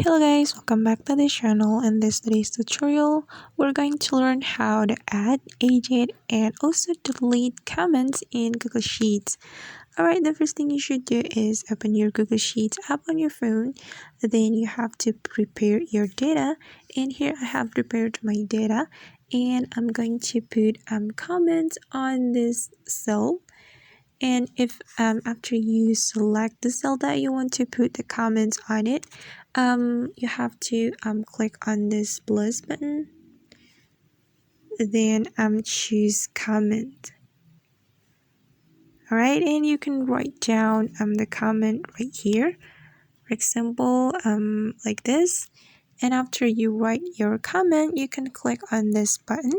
Hello guys, welcome back to the channel. In today's tutorial, we're going to learn how to add, edit, and also delete comments in Google Sheets. Alright, the first thing you should do is open your Google Sheets app on your phone. Then you have to prepare your data. And here I have prepared my data. And I'm going to put comments on this cell. And if after you select the cell that you want to put the comments on it, you have to click on this plus button, then choose comment. All right, and you can write down the comment right here, for example, like this. And after you write your comment, you can click on this button.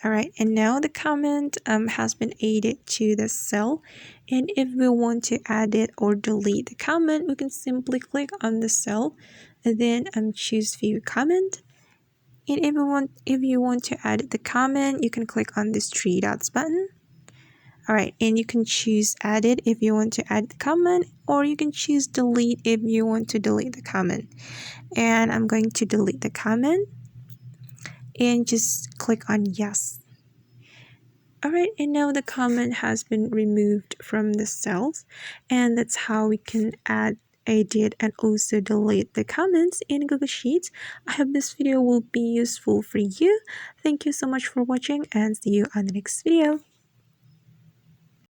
Alright, and now the comment has been added to the cell, and if we want to add it or delete the comment, we can simply click on the cell and then choose view comment. And if you want to add the comment, you can click on this three dots button. Alright, and you can choose edit if you want to add the comment, or you can choose delete if you want to delete the comment. And I'm going to delete the comment and just click on yes. Alright, and now the comment has been removed from the cells, and that's how we can add, edit, and also delete the comments in Google Sheets. I hope this video will be useful for you. Thank you so much for watching, and see you on the next video.